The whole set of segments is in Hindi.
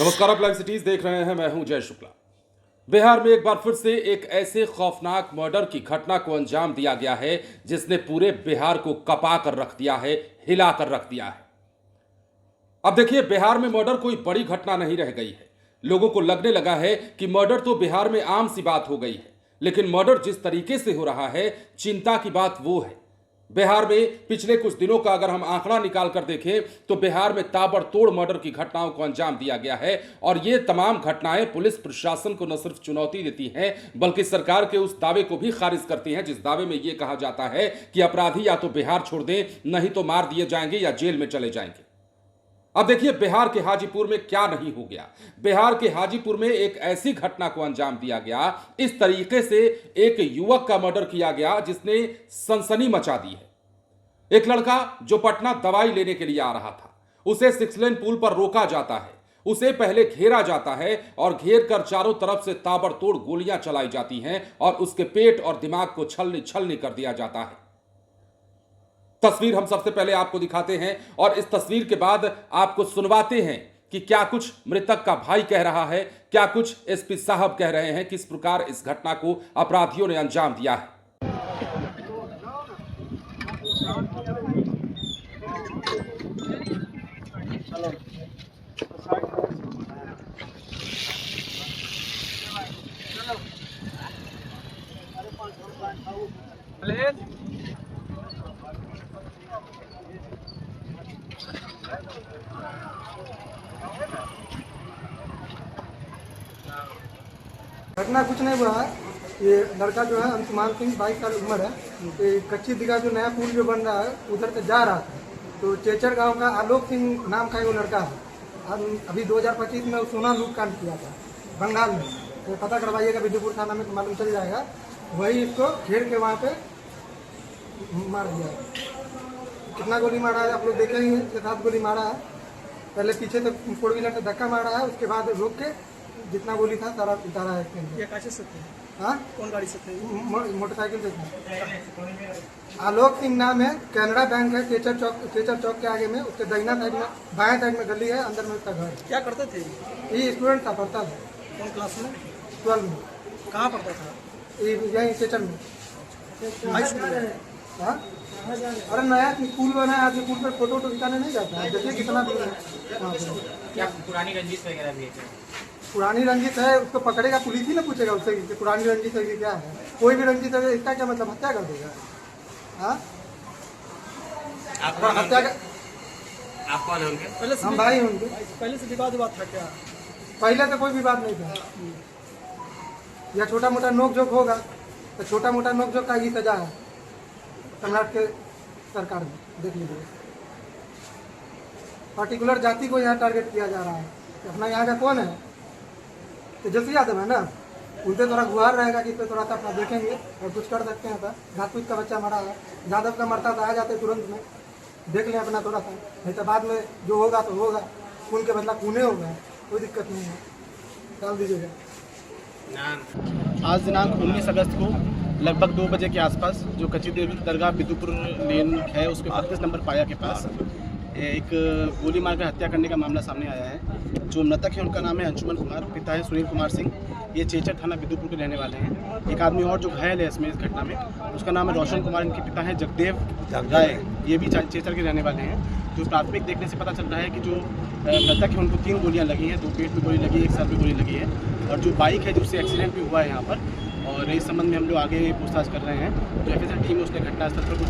नमस्कार, आप लाइव सिटीज देख रहे हैं। मैं हूं जय शुक्ला। बिहार में एक बार फिर से एक ऐसे खौफनाक मर्डर की घटना को अंजाम दिया गया है जिसने पूरे बिहार को कपा कर रख दिया है, हिला कर रख दिया है। अब देखिए, बिहार में मर्डर कोई बड़ी घटना नहीं रह गई है। लोगों को लगने लगा है कि मर्डर तो बिहार में आम सी बात हो गई है, लेकिन मर्डर जिस तरीके से हो रहा है, चिंता की बात वो है। बिहार में पिछले कुछ दिनों का अगर हम आंकड़ा निकाल कर देखें तो बिहार में ताबड़तोड़ मर्डर की घटनाओं को अंजाम दिया गया है। और ये तमाम घटनाएं पुलिस प्रशासन को न सिर्फ चुनौती देती हैं, बल्कि सरकार के उस दावे को भी खारिज करती हैं जिस दावे में ये कहा जाता है कि अपराधी या तो बिहार छोड़ दें, नहीं तो मार दिए जाएंगे या जेल में चले जाएंगे। अब देखिए, बिहार के हाजीपुर में क्या नहीं हो गया। बिहार के हाजीपुर में एक ऐसी घटना को अंजाम दिया गया, इस तरीके से एक युवक का मर्डर किया गया जिसने सनसनी मचा दी है। एक लड़का जो पटना दवाई लेने के लिए आ रहा था, उसे 6 लेन पुल पर रोका जाता है। उसे पहले घेरा जाता है और घेर कर चारों तरफ से ताबड़तोड़ गोलियां चलाई जाती हैं और उसके पेट और दिमाग को छलनी छलनी कर दिया जाता है। तस्वीर हम सबसे पहले आपको दिखाते हैं और इस तस्वीर के बाद आपको सुनवाते हैं कि क्या कुछ मृतक का भाई कह रहा है, क्या कुछ एसपी साहब कह रहे हैं, किस प्रकार इस घटना को अपराधियों ने अंजाम दिया है। घटना कुछ नहीं हुआ है। ये लड़का जो है अंशुमान सिंह 22 साल उम्र है। ये कच्ची दिघा जो नया पुल जो बन रहा है उधर से जा रहा था, तो चेचर गांव का आलोक सिंह नाम का वो लड़का है। अभी 2025 में सोना लूट कांड किया था बंगाल में, तो पता करवाइएगा, विदुपुर थाना में मालूम चल जाएगा। वही इसको घेर के वहाँ पे मार दिया। कितना गोली मारा है आप लोग देखे ही, 6-7 गोली मारा है। पहले पीछे से 4 व्हीलर से धक्का मारा है, उसके बाद रोक के जितना गोली था सारा उतारा है इसके अंदर। ये कैसे सकते हैं? हाँ, कौन गाड़ी से थे? मोटरसाइकिल से था। आलोक सिंह नाम है, कैनरा बैंक है, चेचर चौक के आगे में, उसके दाहिना साइड में, बाएं साइड में गली है, अंदर में उसका घर है। क्या करते थे? ये स्टूडेंट था, पढ़ता था कौन क्लास में? 12 में। कहाँ पढ़ता था? यही चेचर में। हाई स्कूल में? हाँ, अरे नया पुल बना है, आदमी पुल पर फोटो खिंचाने नहीं जाता है। देखिए कितना दूर है। क्या पुरानी रंजिश वगैरह भी है क्या? पुरानी रंजित है, उसको पकड़ेगा पुलिस ही ना पूछेगा उससे कि पुरानी रंजित है कि क्या है। कोई भी रंजित है, इसका क्या मतलब, हत्या कर देगा। हाँ, हत्या का आप कौन है उनके? पहले से हम भाई हैं उनके। पहले से विवाद हुआ था क्या? पहले तो कोई भी बात नहीं था। या छोटा मोटा नोक झोंक होगा तो छोटा मोटा नोक झोंक का ही सजा है सम्राट के सरकार में। देख लीजिए, पर्टिकुलर जाति को यहाँ टारगेट किया जा रहा है। तो अपना यहाँ का कौन है? तेजस्वी यादव है ना, उनसे थोड़ा गुहार रहेगा कि इस पर थोड़ा सा अपना देखेंगे और कुछ कर सकते हैं। राजपूत का बच्चा मरा है, यादव का मरता तो आ जाते तुरंत में, देख लें अपना थोड़ा सा, नहीं तो बाद में जो होगा तो होगा। खून के बदला खूने होगा, कोई दिक्कत नहीं है, डाल दीजिएगा। आज दिनांक 19 अगस्त को लगभग 2 बजे के आसपास जो कच्ची दरगाह बिदुपुर लेन है उसके 32 नंबर पाया के पास एक गोली मारकर हत्या करने का मामला सामने आया है। जो मृतक है उनका नाम है अंशुमन कुमार, पिता है सुनील कुमार सिंह। ये चेचर थाना बिदुपुर के रहने वाले हैं। एक आदमी और जो घायल है इसमें, इस घटना में, उसका नाम है रोशन कुमार। इनके पिता है जगदेव राय, ये भी चेचर के रहने वाले हैं। जो प्राथमिक देखने से पता चल रहा है कि जो मृतक है उनको 3 गोलियां लगी हैं, 2 पेट में गोली लगी है, 1 सर में गोली लगी है। और जो बाइक है जिससे एक्सीडेंट भी हुआ है यहाँ पर, और इस संबंध में हम लोग आगे पूछताछ कर रहे हैं। जो एफएसएल टीम है उसने घटनास्थल पर कुछ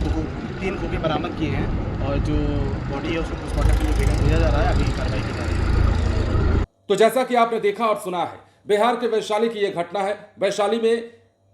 3 खोखे बरामद किए हैं और जो बॉडी है उसको पोस्टमार्टम के लिए भेजा जा रहा है। अभी कार्रवाई की जा रही है। तो जैसा कि आपने देखा और सुना है, बिहार के वैशाली की यह घटना है। वैशाली में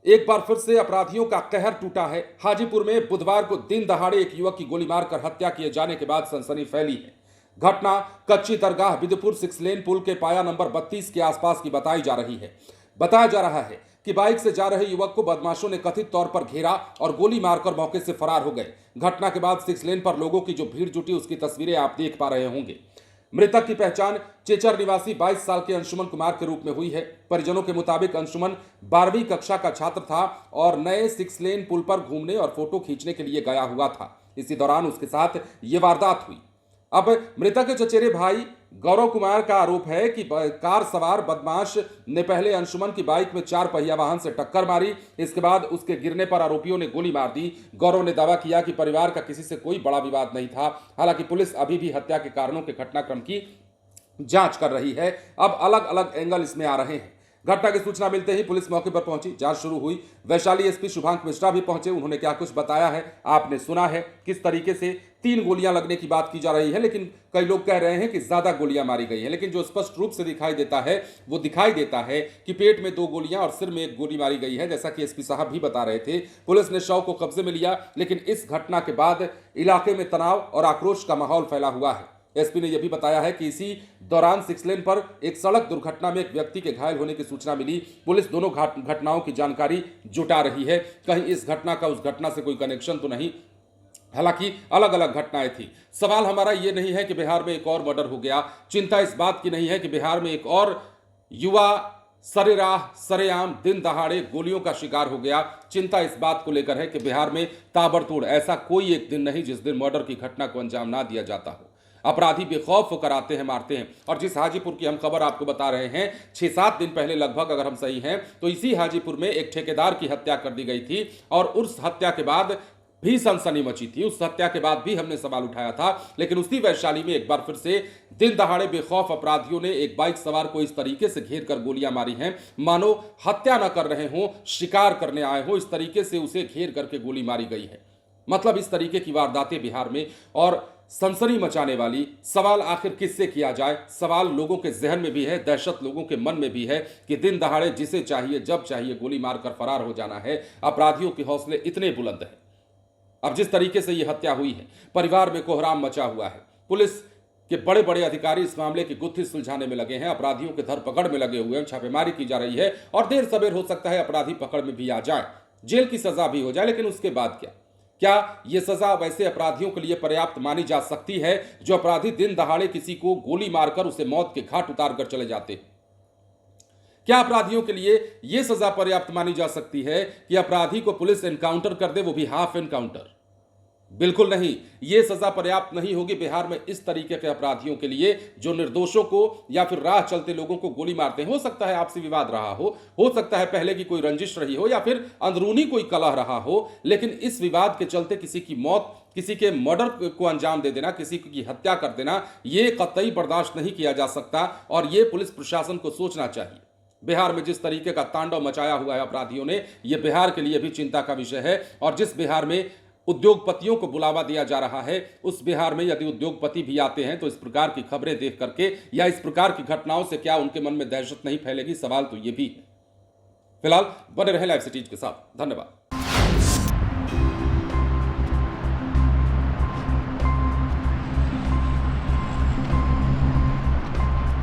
एक बार फिर से अपराधियों का कहर टूटा है। हाजीपुर में बुधवार को दिन दहाड़े एक युवक की गोली मारकर हत्या किए जाने के बाद सनसनी फैली है। घटना कच्ची दरगाह बिदुपुर 6 लेन पुल के पाया नंबर 32 के आसपास की बताई जा रही है। बताया जा रहा है कि बाइक से जा रहे युवक को बदमाशों ने कथित तौर पर घेरा और गोली मारकर मौके से फरार हो गए। घटना के बाद 6 लेन पर लोगों की जो भीड़ जुटी, उसकी तस्वीरें आप देख पा रहे होंगे। मृतक की पहचान चेचर निवासी 22 साल के अंशुमन कुमार के रूप में हुई है। परिजनों के मुताबिक अंशुमन 12वीं कक्षा का छात्र था और नए 6 लेन पुल पर घूमने और फोटो खींचने के लिए गया हुआ था। इसी दौरान उसके साथ ये वारदात हुई। अब मृतक के चचेरे भाई गौरव कुमार का आरोप है कि कार सवार बदमाश ने पहले अंशुमन की बाइक में 4 पहिया वाहन से टक्कर मारी। इसके बाद उसके गिरने पर आरोपियों ने गोली मार दी। गौरव ने दावा किया कि परिवार का किसी से कोई बड़ा विवाद नहीं था। हालांकि पुलिस अभी भी हत्या के कारणों के घटनाक्रम की जांच कर रही है। अब अलग अलग एंगल इसमें आ रहे हैं। घटना की सूचना मिलते ही पुलिस मौके पर पहुंची, जांच शुरू हुई। वैशाली एसपी शुभांक मिश्रा भी पहुंचे। उन्होंने क्या कुछ बताया है आपने सुना है। किस तरीके से 3 गोलियां लगने की बात की जा रही है, लेकिन कई लोग कह रहे हैं कि ज्यादा गोलियां मारी गई हैं। लेकिन जो स्पष्ट रूप से दिखाई देता है वो दिखाई देता है कि पेट में 2 गोलियां और सिर में 1 गोली मारी गई है, जैसा कि एसपी साहब भी बता रहे थे। पुलिस ने शव को कब्जे में लिया, लेकिन इस घटना के बाद इलाके में तनाव और आक्रोश का माहौल फैला हुआ है। एसपी ने यह भी बताया है कि इसी दौरान 6 लेन पर एक सड़क दुर्घटना में एक व्यक्ति के घायल होने की सूचना मिली। पुलिस दोनों घटनाओं की जानकारी जुटा रही है। कहीं इस घटना का उस घटना से कोई कनेक्शन तो नहीं। हालांकि अलग अलग घटनाएं थी। सवाल हमारा यह नहीं है कि बिहार में एक और मर्डर हो गया। चिंता इस बात की नहीं है कि बिहार में एक और युवा सरेराह सरेआम दिन दहाड़े गोलियों का शिकार हो गया। चिंता इस बात को लेकर है कि बिहार में ताबड़तोड़ ऐसा कोई एक दिन नहीं जिस दिन मर्डर की घटना को अंजाम ना दिया जाता हो। अपराधी बेखौफ होकर आते हैं, मारते हैं। और जिस हाजीपुर की हम खबर आपको बता रहे हैं, 6-7 दिन पहले लगभग, अगर हम सही हैं तो इसी हाजीपुर में एक ठेकेदार की हत्या कर दी गई थी और उस हत्या के बाद भी सनसनी मची थी। उस हत्या के बाद भी हमने सवाल उठाया था। लेकिन उसी वैशाली में एक बार फिर से दिन दहाड़े बेखौफ अपराधियों ने एक बाइक सवार को इस तरीके से घेर कर गोलियां मारी हैं, मानो हत्या न कर रहे हों, शिकार करने आए हों। इस तरीके से उसे घेर करके गोली मारी गई है। मतलब इस तरीके की वारदातें बिहार में और सनसनी मचाने वाली। सवाल आखिर किससे किया जाए? सवाल लोगों के जहन में भी है, दहशत लोगों के मन में भी है कि दिन दहाड़े जिसे चाहिए जब चाहिए गोली मारकर फरार हो जाना है। अपराधियों के हौसले इतने बुलंद हैं। अब जिस तरीके से यह हत्या हुई है, परिवार में कोहराम मचा हुआ है। पुलिस के बड़े बड़े अधिकारी इस मामले की गुत्थी सुलझाने में लगे हैं, अपराधियों के धरपकड़ में लगे हुए हैं, छापेमारी की जा रही है और देर सवेर हो सकता है अपराधी पकड़ में भी आ जाए, जेल की सजा भी हो जाए। लेकिन उसके बाद क्या यह सजा वैसे अपराधियों के लिए पर्याप्त मानी जा सकती है जो अपराधी दिन दहाड़े किसी को गोली मारकर उसे मौत के घाट उतार कर चले जाते हैं? क्या अपराधियों के लिए यह सजा पर्याप्त मानी जा सकती है कि अपराधी को पुलिस एनकाउंटर कर दे, वो भी हाफ एनकाउंटर? बिल्कुल नहीं। यह सजा पर्याप्त नहीं होगी बिहार में इस तरीके के अपराधियों के लिए जो निर्दोषों को या फिर राह चलते लोगों को गोली मारते हैं। हो सकता है आपसी विवाद रहा हो सकता है पहले की कोई रंजिश रही हो या फिर अंदरूनी कोई कलह रहा हो, लेकिन इस विवाद के चलते किसी की मौत, किसी के मर्डर को अंजाम दे देना, किसी की हत्या कर देना, यह कतई बर्दाश्त नहीं किया जा सकता और यह पुलिस प्रशासन को सोचना चाहिए। बिहार में जिस तरीके का तांडव मचाया हुआ है अपराधियों ने, यह बिहार के लिए भी चिंता का विषय है। और जिस बिहार में उद्योगपतियों को बुलावा दिया जा रहा है, उस बिहार में यदि उद्योगपति भी आते हैं तो इस प्रकार की खबरें देख करके या इस प्रकार की घटनाओं से क्या उनके मन में दहशत नहीं फैलेगी? सवाल तो ये भी है। फिलहाल बने रहे लाइव सिटीज के साथ। धन्यवाद।